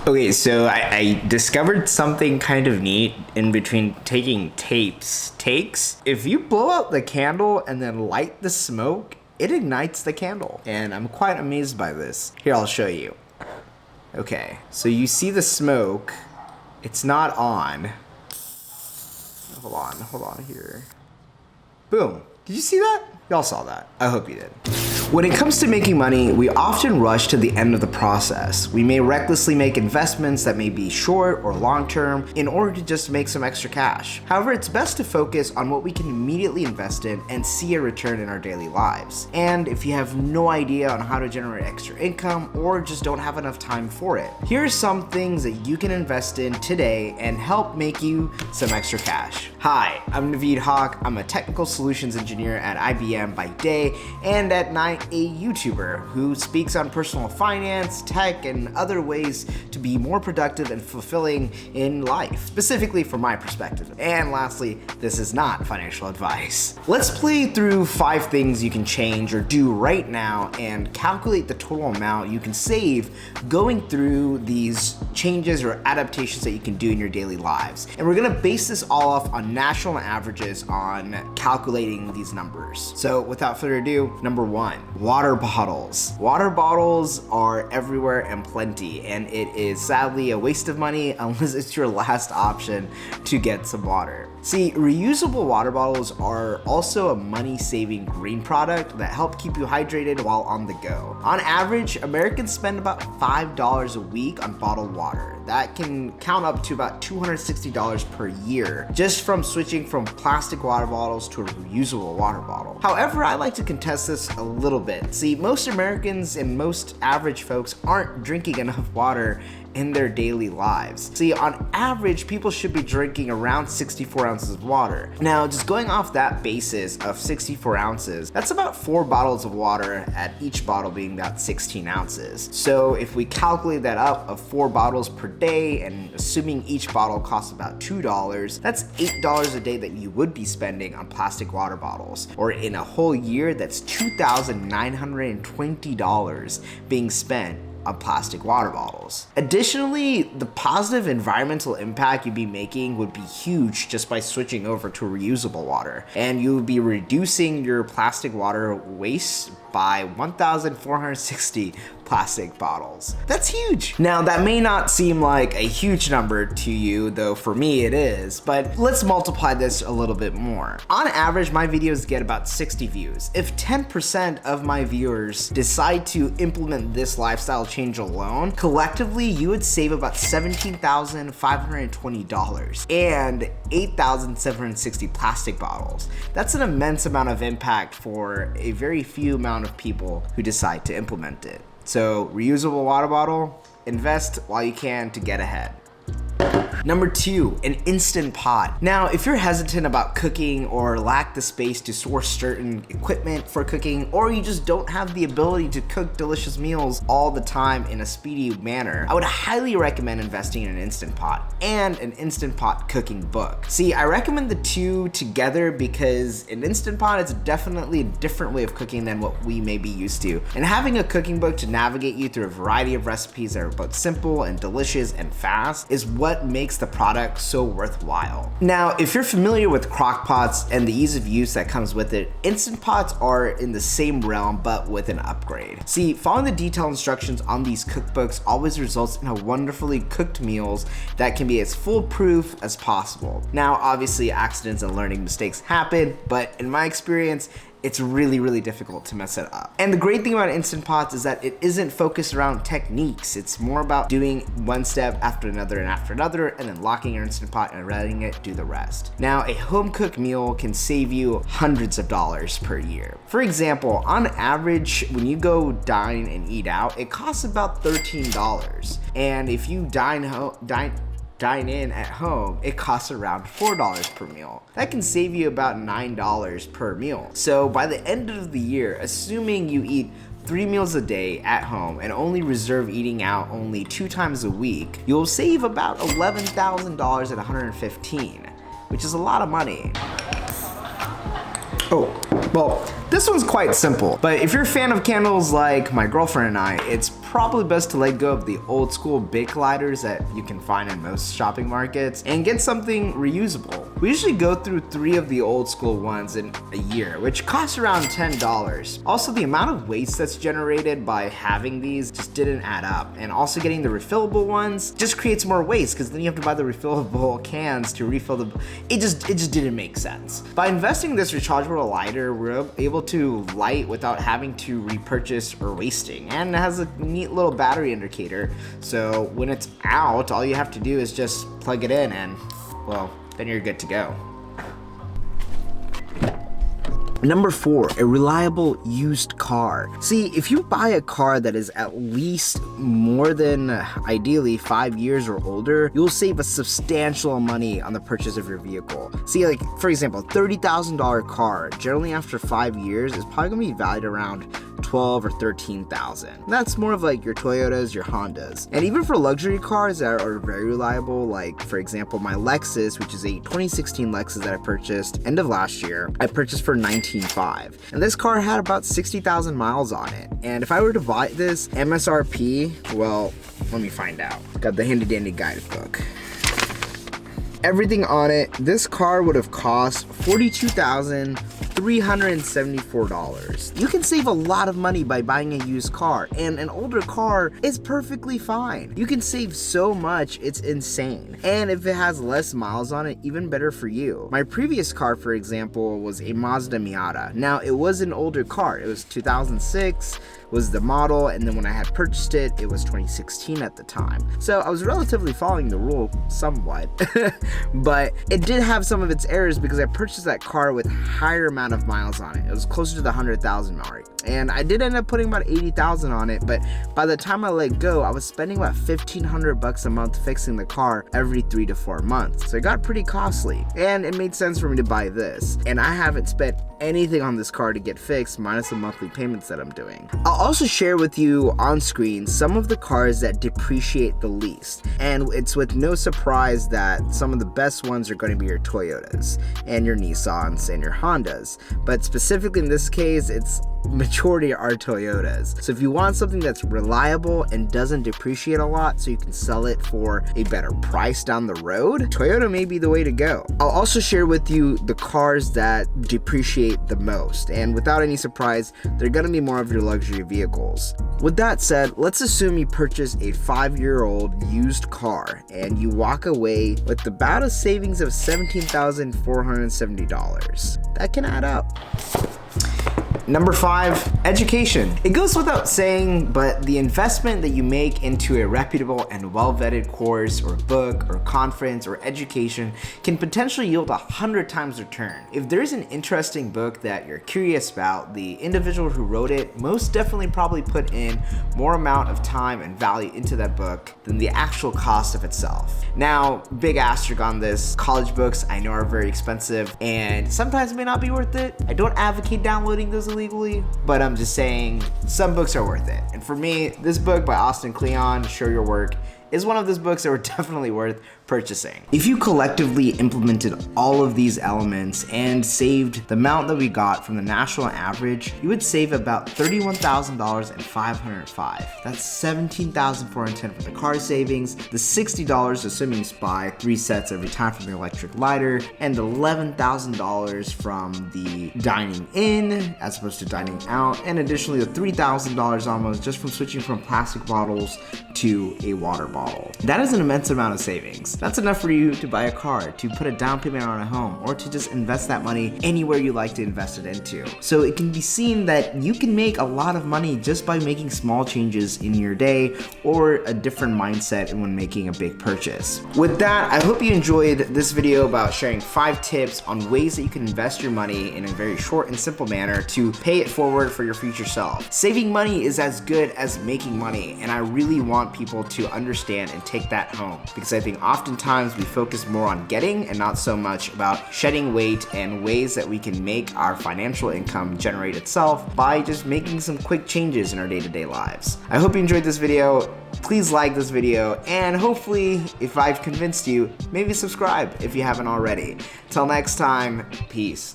Okay, so I discovered something kind of neat in between taking takes. If you blow out the candle and then light the smoke, it ignites the candle. And I'm quite amazed by this. Here, I'll show you. Okay, so you see the smoke. It's not on. Hold on here. Boom. Did you see that? Y'all saw that. I hope you did. When it comes to making money, we often rush to the end of the process. We may recklessly make investments that may be short or long term in order to just make some extra cash. However, it's best to focus on what we can immediately invest in and see a return in our daily lives. And if you have no idea on how to generate extra income or just don't have enough time for it, here are some things that you can invest in today and help make you some extra cash. Hi, I'm Naveed Haque. I'm a technical solutions engineer at IBM by day and at night a YouTuber who speaks on personal finance, tech, and other ways to be more productive and fulfilling in life, specifically from my perspective. And lastly, this is not financial advice. Let's play through 5 things you can change or do right now and calculate the total amount you can save going through these changes or adaptations that you can do in your daily lives. And we're gonna base this all off on national averages on calculating these numbers. So without further ado, number 1, water bottles. Water bottles are everywhere and plenty, and it is sadly a waste of money unless it's your last option to get some water. See, reusable water bottles are also a money-saving green product that help keep you hydrated while on the go. On average, Americans spend about $5 a week on bottled water. That can count up to about $260 per year just from switching from plastic water bottles to a reusable water bottle. However, I like to contest this a little bit. See, most Americans and most average folks aren't drinking enough water in their daily lives. See, on average, people should be drinking around 64 ounces of water. Now, just going off that basis of 64 ounces, that's about 4 bottles of water, at each bottle being about 16 ounces. So if we calculate that up of 4 bottles per day, and assuming each bottle costs about $2, that's $8 a day that you would be spending on plastic water bottles. Or in a whole year, that's $2,920 being spent on plastic water bottles. Additionally, the positive environmental impact you'd be making would be huge just by switching over to reusable water. And you would be reducing your plastic water waste by 1,460 plastic bottles. That's huge. Now, that may not seem like a huge number to you, though for me it is, but let's multiply this a little bit more. On average, my videos get about 60 views. If 10% of my viewers decide to implement this lifestyle change alone, collectively, you would save about $17,520 and 8,760 plastic bottles. That's an immense amount of impact for a very few amount of people who decide to implement it. So, reusable water bottle, invest while you can to get ahead. Number 2, an Instant Pot. Now, if you're hesitant about cooking or lack the space to source certain equipment for cooking, or you just don't have the ability to cook delicious meals all the time in a speedy manner, I would highly recommend investing in an Instant Pot and an Instant Pot cooking book. See, I recommend the two together because an Instant Pot is definitely a different way of cooking than what we may be used to. And having a cooking book to navigate you through a variety of recipes that are both simple and delicious and fast is what makes the product so worthwhile. Now, if you're familiar with crock pots and the ease of use that comes with it, Instant Pots are in the same realm but with an upgrade. See, following the detailed instructions on these cookbooks always results in a wonderfully cooked meals that can be as foolproof as possible. Now, obviously accidents and learning mistakes happen, but in my experience, it's really difficult to mess it up. And the great thing about Instant Pots is that it isn't focused around techniques. It's more about doing one step after another and then locking your Instant Pot and letting it do the rest. Now, a home cooked meal can save you hundreds of dollars per year. For example, on average, when you go dine and eat out, it costs about $13. And if you dine in at home, it costs around $4 per meal. That can save you about $9 per meal. So by the end of the year, assuming you eat 3 meals a day at home and only reserve eating out only 2 times a week, you'll save about $11,000 at 115, which is a lot of money. Oh, well, this one's quite simple, but if you're a fan of candles like my girlfriend and I, it's probably best to let go of the old school big colliders that you can find in most shopping markets and get something reusable. We usually go through 3 of the old school ones in a year, which costs around $10. Also, the amount of waste that's generated by having these just didn't add up, and also getting the refillable ones just creates more waste because then you have to buy the refillable cans to refill the. It just didn't make sense. By investing in this rechargeable lighter, we're able to light without having to repurchase or wasting, and it has a neat little battery indicator, so when it's out, all you have to do is just plug it in and, well, then you're good to go. Number 4, a reliable used car. See, if you buy a car that is at least more than ideally 5 years or older, you'll save a substantial money on the purchase of your vehicle. See, like, for example, $30,000 car, generally after 5 years, is probably gonna be valued around 12 or 13,000. That's more of like your Toyotas, your Hondas. And even for luxury cars that are very reliable, like for example my Lexus, which is a 2016 Lexus that I purchased end of last year, I purchased for $19,500. And this car had about 60,000 miles on it. And if I were to buy this MSRP, well, let me find out. Got the handy dandy guidebook. Everything on it, this car would have cost $42,374. You can save a lot of money by buying a used car, and an older car is perfectly fine. You can save so much, it's insane. And if it has less miles on it, even better for you. My previous car, for example, was a Mazda Miata. Now, it was an older car. It was 2006 was the model, and then when I had purchased it, it was 2016 at the time. So I was relatively following the rule somewhat, but it did have some of its errors because I purchased that car with higher amount of miles on it. It was closer to the 100,000 mark. And I did end up putting about 80,000 on it, but by the time I let go, I was spending about $1,500 a month fixing the car every 3 to 4 months. So it got pretty costly, and it made sense for me to buy this. And I haven't spent anything on this car to get fixed, minus the monthly payments that I'm doing. I'll also share with you on screen some of the cars that depreciate the least. And it's with no surprise that some of the best ones are going to be your Toyotas and your Nissans and your Hondas. But specifically in this case, it's majority are Toyotas. So if you want something that's reliable and doesn't depreciate a lot so you can sell it for a better price down the road, Toyota may be the way to go. I'll also share with you the cars that depreciate the most, and without any surprise, they're gonna be more of your luxury vehicles. With that said, let's assume you purchase a 5-year-old used car and you walk away with about a savings of $17,470. That can add up. Number 5, education. It goes without saying, but the investment that you make into a reputable and well-vetted course or book or conference or education can potentially yield 100 times return. If there's an interesting book that you're curious about, the individual who wrote it most definitely probably put in more amount of time and value into that book than the actual cost of itself. Now, big asterisk on this, college books I know are very expensive and sometimes may not be worth it. I don't advocate downloading those illegally, but I'm just saying some books are worth it. And for me, this book by Austin Kleon, Show Your Work, is one of those books that were definitely worth purchasing. If you collectively implemented all of these elements and saved the amount that we got from the national average, you would save about $31,505. That's $17,410 for the car savings, the $60 assuming you buy 3 sets every time from the electric lighter, and $11,000 from the dining in as opposed to dining out, and additionally the $3,000 almost just from switching from plastic bottles to a water bottle. That is an immense amount of savings. That's enough for you to buy a car, to put a down payment on a home, or to just invest that money anywhere you like to invest it into. So it can be seen that you can make a lot of money just by making small changes in your day or a different mindset when making a big purchase. With that, I hope you enjoyed this video about sharing 5 tips on ways that you can invest your money in a very short and simple manner to pay it forward for your future self. Saving money is as good as making money, and I really want people to understand and take that home, because I think oftentimes we focus more on getting and not so much about shedding weight and ways that we can make our financial income generate itself by just making some quick changes in our day-to-day lives. I hope you enjoyed this video. Please like this video, and hopefully, if I've convinced you, maybe subscribe if you haven't already. Till next time, peace.